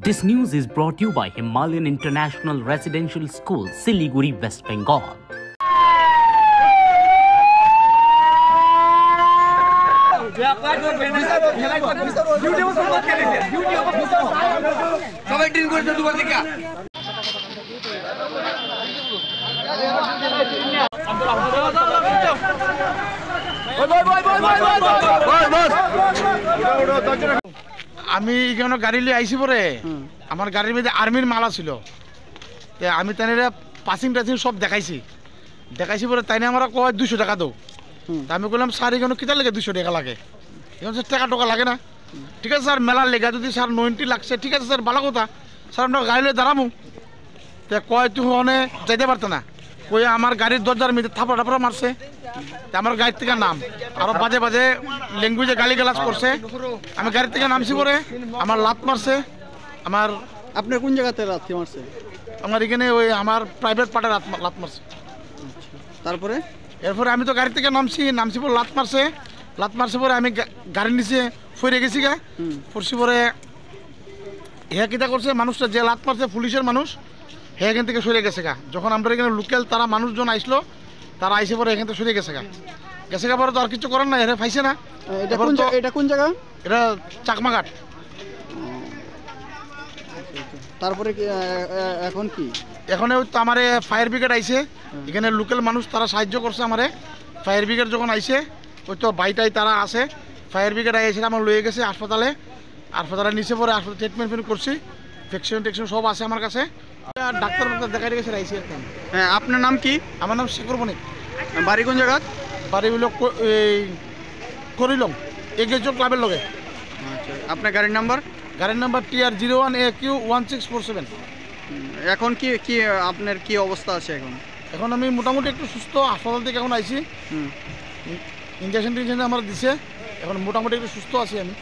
This news is brought to you by Himalayan International Residential School, Siliguri, West Bengal. আমি এখানে গাড়ি লিয়ে আইসি পরে আমার গাড়ির মধ্যে আর্মির মালা ছিল, আমি তাই পাসিং টাসিং সব দেখাইছি পরে তাই আমরা কয় 200 টাকা দাও। তা আমি বললাম স্যার এখানে কিতা লাগে 200 টাকা লাগে, এখন টাকা টোকা লাগে না। ঠিক আছে স্যার, মেলার লেগা যদি স্যার 90 লাগছে, ঠিক আছে স্যার, ভালো কথা, স্যার আমরা গাড়ি লিয়ে দাঁড়াবো। তো কয় তুই ওখানে যাইতে পারতো না, কই আমার গাড়ির দরজার মধ্যে থাপড়া টাপড়া মারছে। আমার গাড়ির থেকে নাম আরো বাজে বাজে ল্যাঙ্গুয়েজে গালি গালাজ করছে। আমি গাড়ির থেকে নামছি পরে আমার লাত মারছে। আমার আপনার কোন জায়গাতে লাথি মারছে? আমার এখানে ওই আমার প্রাইভেট পার্টে লাত মারছে। তারপরে এরপরে আমি তো গাড়ি থেকে নামছি পরে লাত মারছে পরে আমি গাড়ির নিচে ফিরে গেছি গা। পড়ছি পরে হ্যাঁ কিতা করছে, মানুষটা যে লাত মারছে পুলিশের মানুষ, হ্যাঁ এখান থেকে সরে গেছে গা। যখন আমরা এখানে লোকাল তারা মানুষজন আইসলো, তারা আইসে পরে এখান থেকে সরে গেছে গা পরে তো আর কিছু করার না, এরা পাইছে না। এটা কোন জায়গা? এটা চাকমাঘাট। তারপরে এখন কি? এখন ওই তো আমার ফায়ার ব্রিগেড আইছে, এখানে লোকাল মানুষ তারা সাহায্য করছে আমারে। ফায়ার ব্রিগেড যখন আইছে, ওই তো বাইটাই তারা আছে, ফায়ার ব্রিগেড আইসে আমার লয়ে গেছে হাসপাতালে নিচে পরে হাসপাতালে ট্রিটমেন্ট করছি, ভ্যাকসিন টেকশন সব আছে আমার কাছে। ডাক্তার দেখাই গেছে আইসি। হ্যাঁ, আপনার নাম কি? আমার নাম শেখর বণিক। বাড়ি কোন জায়গা? বাড়ি হলো এই করিলং এগেজো ক্লাবের লগে। আচ্ছা, আপনার গাড়ির নাম্বার? গাড়ির নাম্বার TR01AQ1647। এখন কি আপনার কি অবস্থা আছে এখন? এখন আমি মোটামুটি একটু সুস্থ, হাসপাতাল থেকে এখন আইছি, ইঞ্জেকশন টিনজেকশন আমার দিছে, এখন মোটামুটি একটু সুস্থ আছি আমি।